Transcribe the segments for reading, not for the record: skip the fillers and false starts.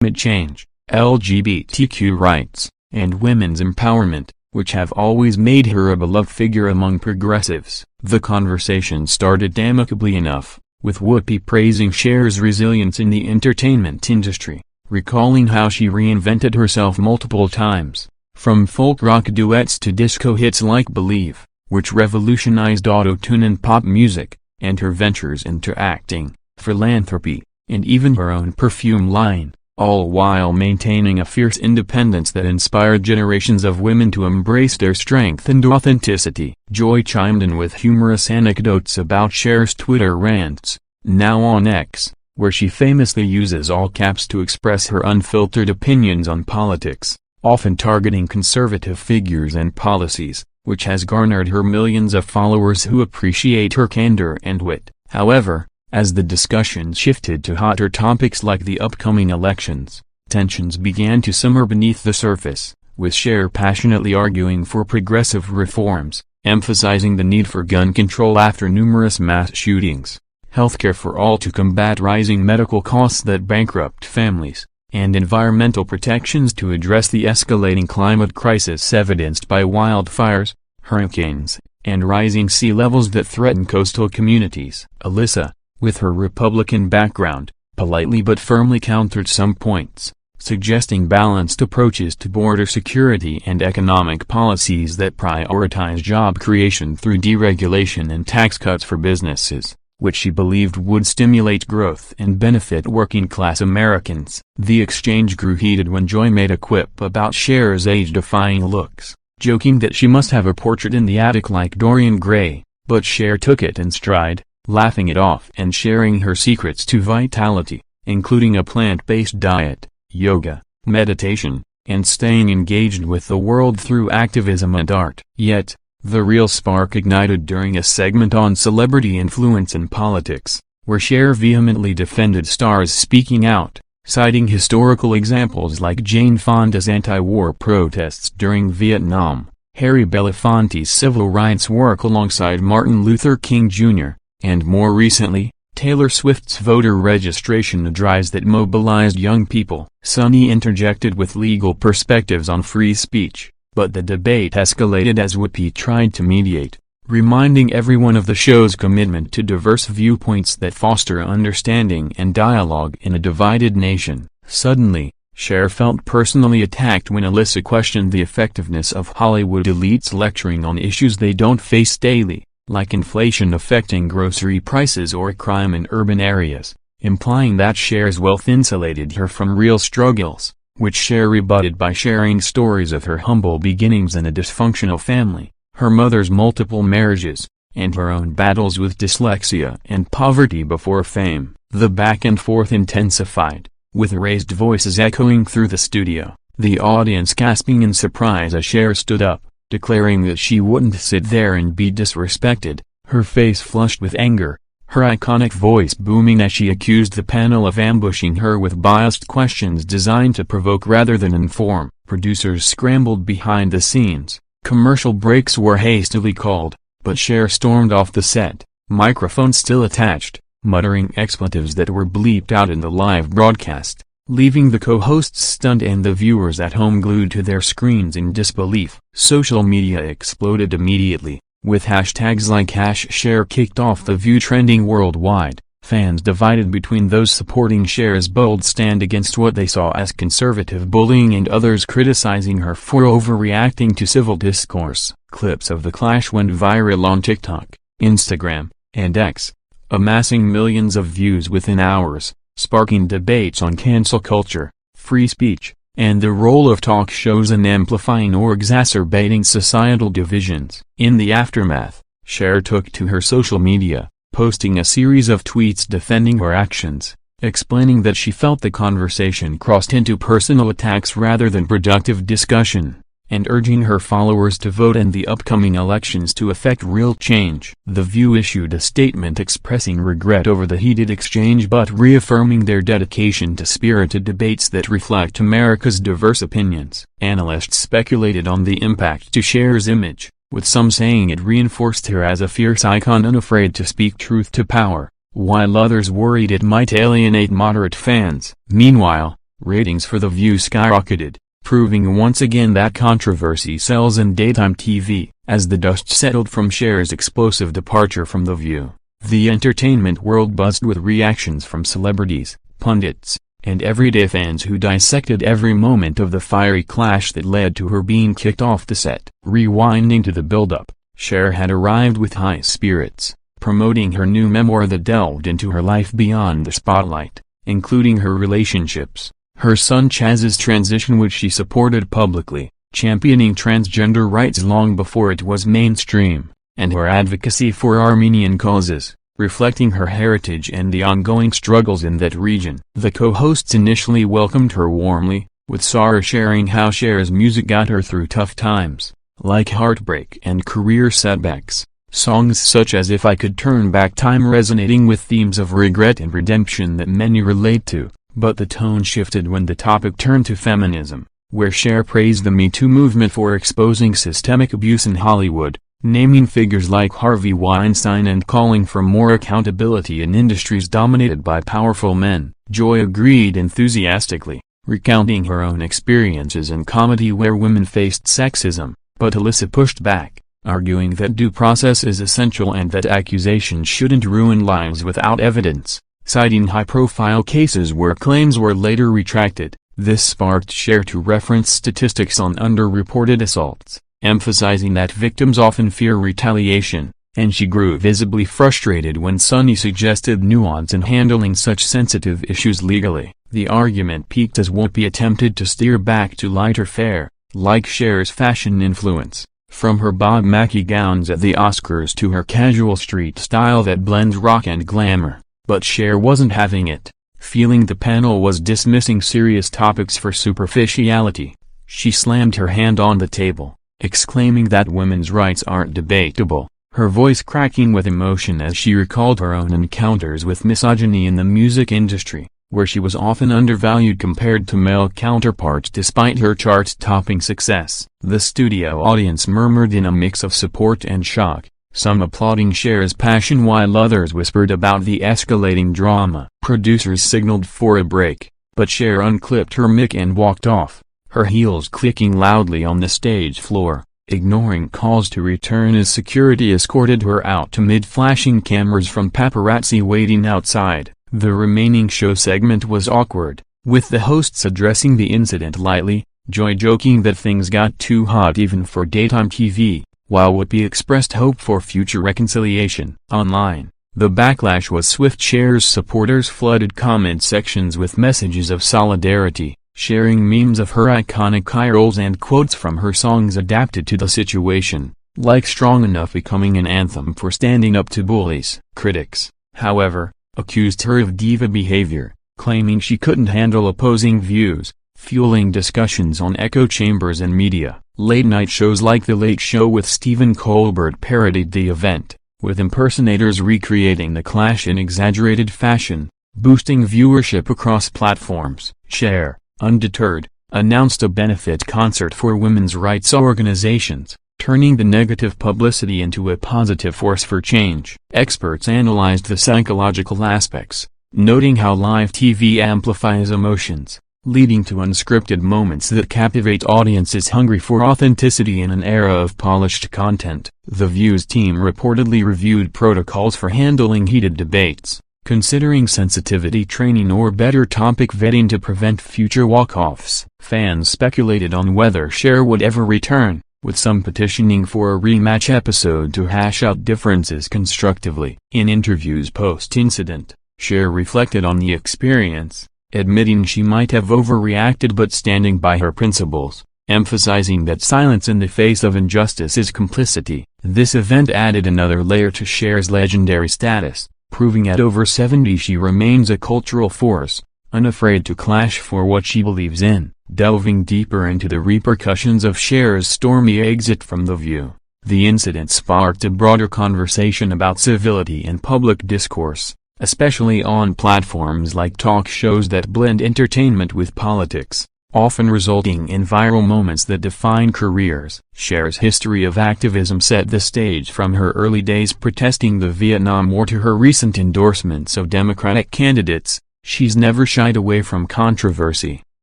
climate change, LGBTQ rights, and women's empowerment, which have always made her a beloved figure among progressives. The conversation started amicably enough, with Whoopi praising Cher's resilience in the entertainment industry, recalling how she reinvented herself multiple times, from folk rock duets to disco hits like Believe, which revolutionized auto-tune and pop music, and her ventures into acting, philanthropy, and even her own perfume line, all while maintaining a fierce independence that inspired generations of women to embrace their strength and authenticity. Joy chimed in with humorous anecdotes about Cher's Twitter rants, now on X, where she famously uses all caps to express her unfiltered opinions on politics, often targeting conservative figures and policies, which has garnered her millions of followers who appreciate her candor and wit. However, as the discussion shifted to hotter topics like the upcoming elections, tensions began to simmer beneath the surface, with Cher passionately arguing for progressive reforms, emphasizing the need for gun control after numerous mass shootings, healthcare for all to combat rising medical costs that bankrupt families, and environmental protections to address the escalating climate crisis evidenced by wildfires, hurricanes, and rising sea levels that threaten coastal communities. Alyssa, with her Republican background, politely but firmly countered some points, suggesting balanced approaches to border security and economic policies that prioritize job creation through deregulation and tax cuts for businesses, which she believed would stimulate growth and benefit working-class Americans. The exchange grew heated when Joy made a quip about Cher's age-defying looks, joking that she must have a portrait in the attic like Dorian Gray, but Cher took it in stride, laughing it off and sharing her secrets to vitality, including a plant-based diet, yoga, meditation, and staying engaged with the world through activism and art. Yet, the real spark ignited during a segment on celebrity influence in politics, where Cher vehemently defended stars speaking out, citing historical examples like Jane Fonda's anti-war protests during Vietnam, Harry Belafonte's civil rights work alongside Martin Luther King Jr., and more recently, Taylor Swift's voter registration drives that mobilized young people. Sunny interjected with legal perspectives on free speech, but the debate escalated as Whoopi tried to mediate, reminding everyone of the show's commitment to diverse viewpoints that foster understanding and dialogue in a divided nation. Suddenly, Cher felt personally attacked when Alyssa questioned the effectiveness of Hollywood elites lecturing on issues they don't face daily, like inflation affecting grocery prices or crime in urban areas, implying that Cher's wealth insulated her from real struggles, which Cher rebutted by sharing stories of her humble beginnings in a dysfunctional family, her mother's multiple marriages, and her own battles with dyslexia and poverty before fame. The back and forth intensified, with raised voices echoing through the studio, the audience gasping in surprise as Cher stood up, declaring that she wouldn't sit there and be disrespected, her face flushed with anger, her iconic voice booming as she accused the panel of ambushing her with biased questions designed to provoke rather than inform. Producers scrambled behind the scenes, commercial breaks were hastily called, but Cher stormed off the set, microphone still attached, muttering expletives that were bleeped out in the live broadcast, leaving the co-hosts stunned and the viewers at home glued to their screens in disbelief. Social media exploded immediately, with hashtags like #Cher kicked off the View trending worldwide, fans divided between those supporting Cher's bold stand against what they saw as conservative bullying and others criticizing her for overreacting to civil discourse. Clips of the clash went viral on TikTok, Instagram, and X, amassing millions of views within hours, sparking debates on cancel culture, free speech, and the role of talk shows in amplifying or exacerbating societal divisions. In the aftermath, Cher took to her social media, posting a series of tweets defending her actions, explaining that she felt the conversation crossed into personal attacks rather than productive discussion, and urging her followers to vote in the upcoming elections to effect real change. The View issued a statement expressing regret over the heated exchange but reaffirming their dedication to spirited debates that reflect America's diverse opinions. Analysts speculated on the impact to Cher's image, with some saying it reinforced her as a fierce icon unafraid to speak truth to power, while others worried it might alienate moderate fans. Meanwhile, Ratings for The View skyrocketed, proving once again that controversy sells in daytime TV. As the dust settled from Cher's explosive departure from The View, the entertainment world buzzed with reactions from celebrities, pundits, and everyday fans who dissected every moment of the fiery clash that led to her being kicked off the set. Rewinding to the build-up, Cher had arrived with high spirits, promoting her new memoir that delved into her life beyond the spotlight, including her relationships, her son Chaz's transition which she supported publicly, championing transgender rights long before it was mainstream, and her advocacy for Armenian causes, reflecting her heritage and the ongoing struggles in that region. The co-hosts initially welcomed her warmly, with Sarah sharing how Cher's music got her through tough times, like heartbreak and career setbacks. Songs such as If I Could Turn Back Time resonating with themes of regret and redemption that many relate to, but the tone shifted when the topic turned to feminism, where Cher praised the Me Too movement for exposing systemic abuse in Hollywood, naming figures like Harvey Weinstein and calling for more accountability in industries dominated by powerful men. Joy agreed enthusiastically, recounting her own experiences in comedy where women faced sexism, but Alyssa pushed back, arguing that due process is essential and that accusations shouldn't ruin lives without evidence, citing high-profile cases where claims were later retracted. This sparked Cher to reference statistics on underreported assaults, emphasizing that victims often fear retaliation, and she grew visibly frustrated when Sonny suggested nuance in handling such sensitive issues legally. The argument peaked as Whoopi attempted to steer back to lighter fare, like Cher's fashion influence, from her Bob Mackie gowns at the Oscars to her casual street style that blends rock and glamour. But Cher wasn't having it, feeling the panel was dismissing serious topics for superficiality. She slammed her hand on the table, exclaiming that women's rights aren't debatable, her voice cracking with emotion as she recalled her own encounters with misogyny in the music industry, where she was often undervalued compared to male counterparts despite her chart-topping success. The studio audience murmured in a mix of support and shock, some applauding Cher's passion while others whispered about the escalating drama. Producers signaled for a break, but Cher unclipped her mic and walked off, her heels clicking loudly on the stage floor, ignoring calls to return as security escorted her out amid flashing cameras from paparazzi waiting outside. The remaining show segment was awkward, with the hosts addressing the incident lightly, Joy joking that things got too hot even for daytime TV, while Whoopi expressed hope for future reconciliation. Online, the backlash was swift. Cher's supporters flooded comment sections with messages of solidarity, sharing memes of her iconic eye rolls and quotes from her songs adapted to the situation, like Strong Enough becoming an anthem for standing up to bullies. Critics, however, accused her of diva behavior, claiming she couldn't handle opposing views, fueling discussions on echo chambers and media. Late-night shows like The Late Show with Stephen Colbert parodied the event, with impersonators recreating the clash in exaggerated fashion, boosting viewership across platforms. Cher, undeterred, announced a benefit concert for women's rights organizations, turning the negative publicity into a positive force for change. Experts analyzed the psychological aspects, noting how live TV amplifies emotions, leading to unscripted moments that captivate audiences hungry for authenticity in an era of polished content. The View's team reportedly reviewed protocols for handling heated debates, considering sensitivity training or better topic vetting to prevent future walk-offs. Fans speculated on whether Cher would ever return, with some petitioning for a rematch episode to hash out differences constructively. In interviews post-incident, Cher reflected on the experience, admitting she might have overreacted but standing by her principles, emphasizing that silence in the face of injustice is complicity. This event added another layer to Cher's legendary status, proving at over 70 she remains a cultural force, unafraid to clash for what she believes in. Delving deeper into the repercussions of Cher's stormy exit from The View, the incident sparked a broader conversation about civility and public discourse, especially on platforms like talk shows that blend entertainment with politics, often resulting in viral moments that define careers. Cher's history of activism set the stage from her early days protesting the Vietnam War to her recent endorsements of Democratic candidates. She's never shied away from controversy,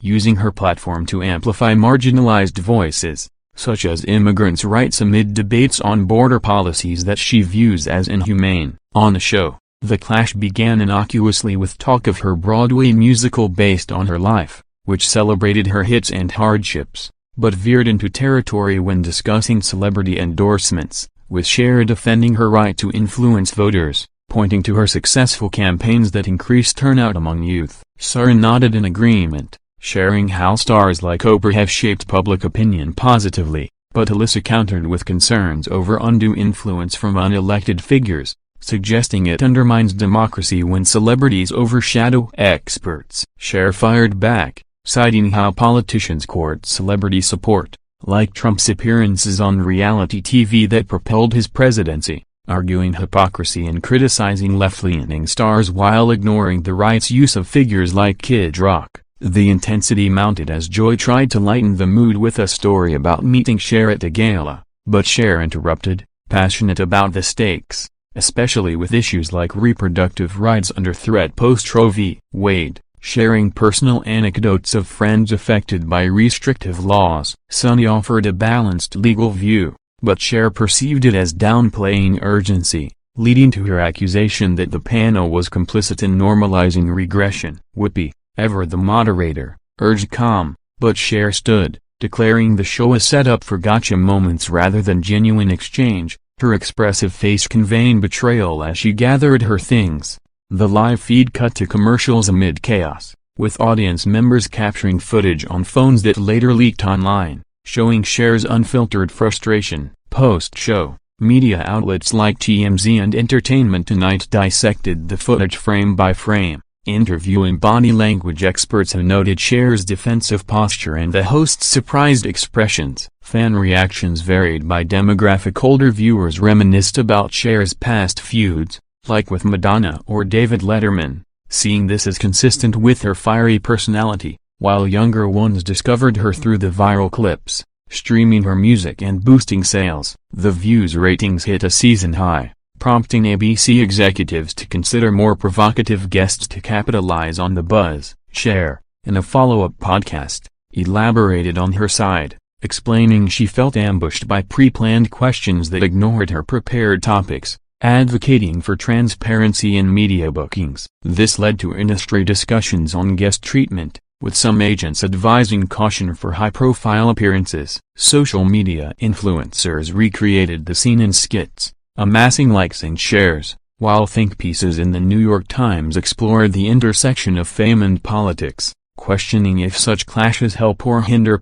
using her platform to amplify marginalized voices, such as immigrants' rights amid debates on border policies that she views as inhumane. On the show, the clash began innocuously with talk of her Broadway musical based on her life, which celebrated her hits and hardships, but veered into territory when discussing celebrity endorsements, with Cher defending her right to influence voters, pointing to her successful campaigns that increased turnout among youth. Cher nodded in agreement, sharing how stars like Oprah have shaped public opinion positively, but Alyssa countered with concerns over undue influence from unelected figures, suggesting it undermines democracy when celebrities overshadow experts. Cher fired back, citing how politicians court celebrity support, like Trump's appearances on reality TV that propelled his presidency, arguing hypocrisy and criticizing left-leaning stars while ignoring the right's use of figures like Kid Rock. The intensity mounted as Joy tried to lighten the mood with a story about meeting Cher at a gala, but Cher interrupted, passionate about the stakes, especially with issues like reproductive rights under threat post-Roe v. Wade, sharing personal anecdotes of friends affected by restrictive laws. Sunny offered a balanced legal view, but Cher perceived it as downplaying urgency, leading to her accusation that the panel was complicit in normalizing regression. Whoopi, ever the moderator, urged calm, but Cher stood, declaring the show a setup for gotcha moments rather than genuine exchange, her expressive face conveying betrayal as she gathered her things. The live feed cut to commercials amid chaos, with audience members capturing footage on phones that later leaked online, showing Cher's unfiltered frustration. Post-show, media outlets like TMZ and Entertainment Tonight dissected the footage frame by frame, interviewing body language experts who noted Cher's defensive posture and the host's surprised expressions. Fan reactions varied by demographic. Older viewers reminisced about Cher's past feuds, like with Madonna or David Letterman, seeing this as consistent with her fiery personality, while younger ones discovered her through the viral clips, streaming her music and boosting sales. The View's ratings hit a season high, prompting ABC executives to consider more provocative guests to capitalize on the buzz. Cher, in a follow-up podcast, elaborated on her side, explaining she felt ambushed by pre-planned questions that ignored her prepared topics, advocating for transparency in media bookings. This led to industry discussions on guest treatment, with some agents advising caution for high-profile appearances. Social media influencers recreated the scene in skits, amassing likes and shares, while think pieces in the New York Times explored the intersection of fame and politics, questioning if such clashes help or hinder